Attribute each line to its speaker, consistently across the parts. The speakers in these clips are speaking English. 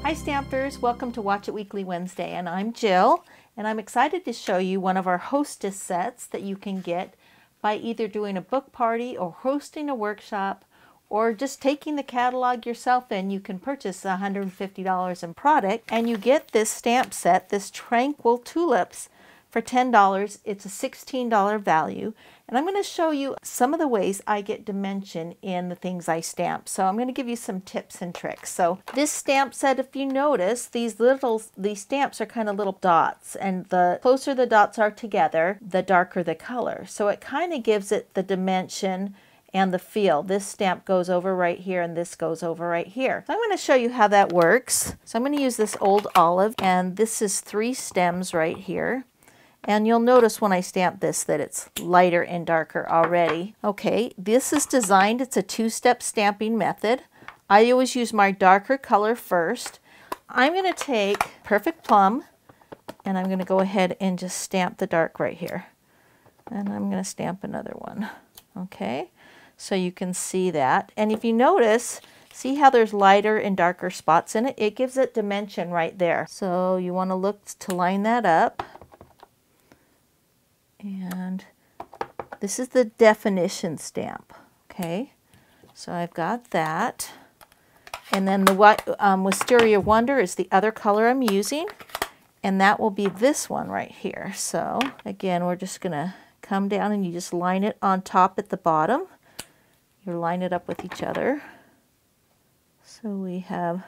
Speaker 1: Hi Stampers, welcome to Watch It Weekly Wednesday, and I'm Jill, and I'm excited to show you one of our hostess sets that you can get by either doing a book party or hosting a workshop or just taking the catalog yourself in. You can purchase $150 in product and you get this stamp set, this Tranquil Tulips, for $10. It's a $16 value, and I'm going to show you some of the ways I get dimension in the things I stamp. So I'm going to give you some tips and tricks. So this stamp set, if you notice, these stamps are kind of little dots, and the closer the dots are together, the darker the color. So it kind of gives it the dimension and the feel. This stamp goes over right here and this goes over right here. So I'm going to show you how that works. So I'm going to use this old olive, and this is 3 stems right here. And you'll notice when I stamp this that it's lighter and darker already. Okay, this is designed, it's a 2-step stamping method. I always use my darker color first. I'm going to take Perfect Plum, and I'm going to go ahead and just stamp the dark right here. And I'm going to stamp another one. Okay, so you can see that. And if you notice, see how there's lighter and darker spots in it? It gives it dimension right there. So you want to look to line that up. And this is the definition stamp. Okay, so I've got that. And then the Wisteria Wonder is the other color I'm using, and that will be this one right here. So again, we're just going to come down and you just line it on top at the bottom. You line it up with each other. So we have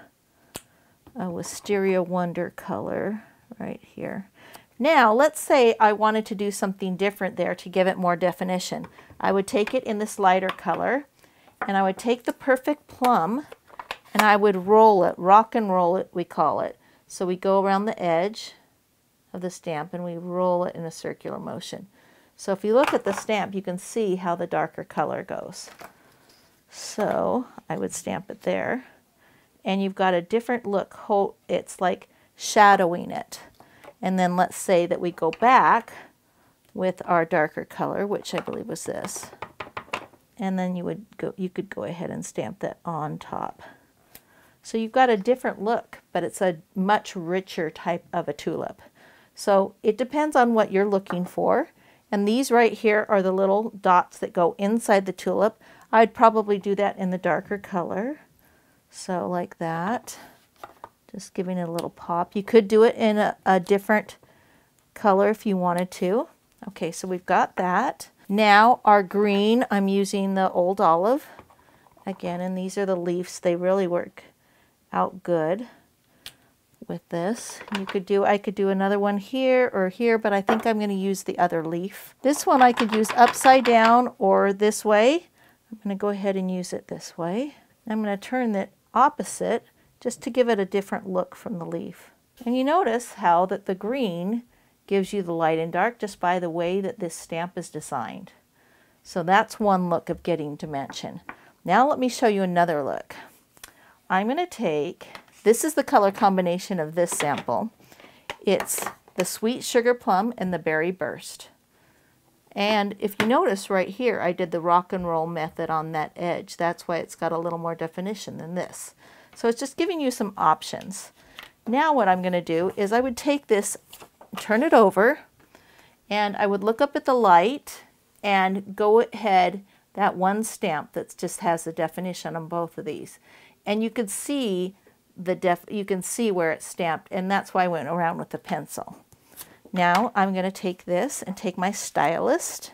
Speaker 1: a Wisteria Wonder color right here. Now, let's say I wanted to do something different there to give it more definition. I would take it in this lighter color, and I would take the Perfect Plum, and I would roll it, rock and roll it, we call it. So we go around the edge of the stamp, and we roll it in a circular motion. So if you look at the stamp, you can see how the darker color goes. So I would stamp it there, and you've got a different look. It's like shadowing it. And then let's say that we go back with our darker color, which I believe was this. And then you could go ahead and stamp that on top. So you've got a different look, but it's a much richer type of a tulip. So it depends on what you're looking for. And these right here are the little dots that go inside the tulip. I'd probably do that in the darker color. So like that. Just giving it a little pop. You could do it in a different color if you wanted to. Okay, so we've got that. Now our green, I'm using the old olive. Again, and these are the leaves. They really work out good with this. I could do another one here or here, but I think I'm going to use the other leaf. This one I could use upside down or this way. I'm going to go ahead and use it this way. I'm going to turn it opposite, just to give it a different look from the leaf. And you notice how that the green gives you the light and dark just by the way that this stamp is designed. So that's one look of getting dimension. Now let me show you another look. I'm going to take, this is the color combination of this sample. It's the Sweet Sugar Plum and the Berry Burst. And if you notice right here, I did the rock and roll method on that edge. That's why it's got a little more definition than this. So it's just giving you some options. Now what I'm going to do is I would take this, turn it over, and I would look up at the light and go ahead, that one stamp that just has the definition on both of these. And you can see you can see where it's stamped, and that's why I went around with the pencil. Now I'm going to take this and take my stylus,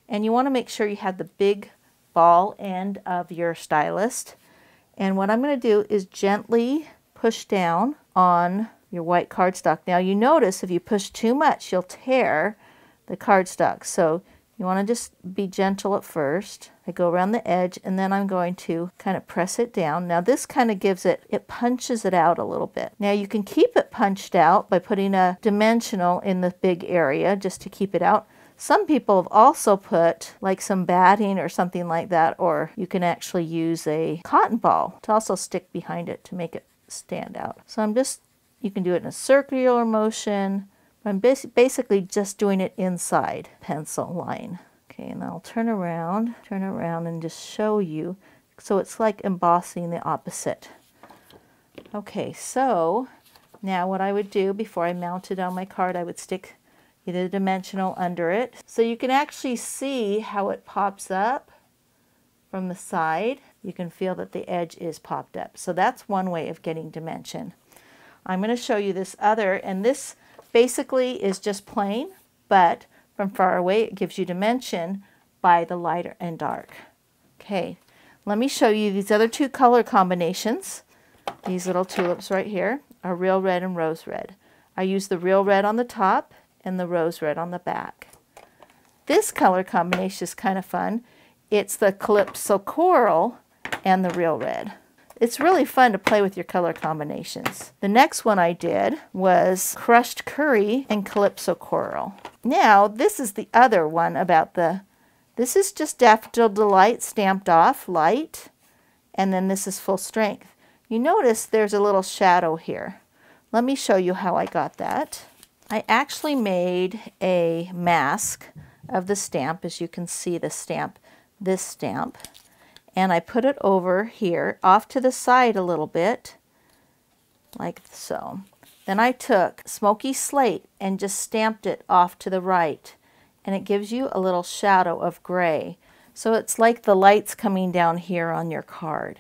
Speaker 1: and you want to make sure you have the big ball end of your stylus. And what I'm going to do is gently push down on your white cardstock. Now you notice if you push too much, you'll tear the cardstock. So you want to just be gentle at first. I go around the edge, and then I'm going to kind of press it down. Now this kind of it punches it out a little bit. Now you can keep it punched out by putting a dimensional in the big area just to keep it out. Some people have also put like some batting or something like that, or you can actually use a cotton ball to also stick behind it to make it stand out. So you can do it in a circular motion. I'm basically just doing it inside pencil line. Okay, and I'll turn around and just show you. So it's like embossing the opposite. Okay, so now what I would do before I mount it on my card, I would stick either dimensional under it. So you can actually see how it pops up from the side. You can feel that the edge is popped up. So that's one way of getting dimension. I'm going to show you this other, and this basically is just plain, but from far away it gives you dimension by the lighter and dark. Okay, let me show you these other two color combinations. These little tulips right here are real red and rose red. I use the real red on the top and the rose red on the back. This color combination is kind of fun. It's the Calypso Coral and the real red. It's really fun to play with your color combinations. The next one I did was Crushed Curry and Calypso Coral. Now, this is the other one about this is just Daffodil Delight stamped off, light, and then this is full strength. You notice there's a little shadow here. Let me show you how I got that. I actually made a mask of the stamp, as you can see the stamp, this stamp, and I put it over here off to the side a little bit, like so. Then I took Smoky Slate and just stamped it off to the right, and it gives you a little shadow of gray. So it's like the light's coming down here on your card,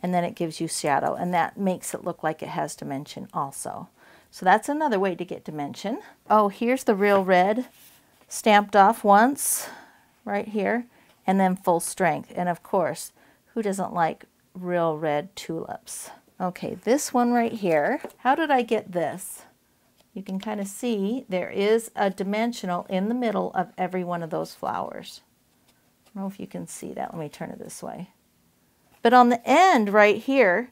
Speaker 1: and then it gives you shadow, and that makes it look like it has dimension also. So that's another way to get dimension. Oh, here's the real red stamped off once, right here, and then full strength. And of course, who doesn't like real red tulips? Okay, this one right here, how did I get this? You can kind of see there is a dimensional in the middle of every one of those flowers. I don't know if you can see that. Let me turn it this way. But on the end right here,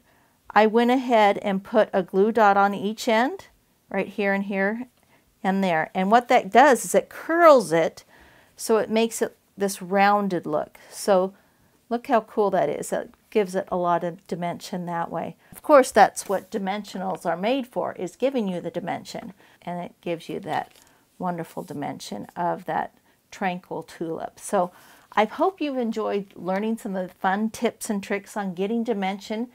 Speaker 1: I went ahead and put a glue dot on each end, right here and here and there. And what that does is it curls it so it makes it this rounded look. So look how cool that is. That gives it a lot of dimension that way. Of course, that's what dimensionals are made for, is giving you the dimension. And it gives you that wonderful dimension of that Tranquil Tulip. So I hope you've enjoyed learning some of the fun tips and tricks on getting dimension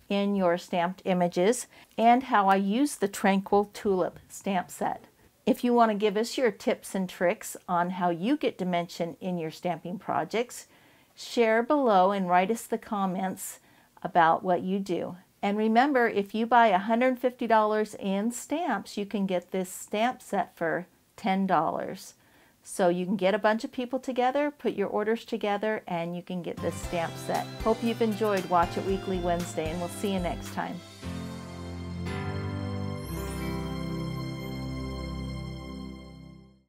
Speaker 1: in your stamped images and how I use the Tranquil Tulip stamp set. If you want to give us your tips and tricks on how you get dimension in your stamping projects, share below and write us the comments about what you do. And remember, if you buy $150 in stamps, you can get this stamp set for $10. So you can get a bunch of people together, put your orders together, and you can get this stamp set. Hope you've enjoyed Watch It Weekly Wednesday, and we'll see you next time.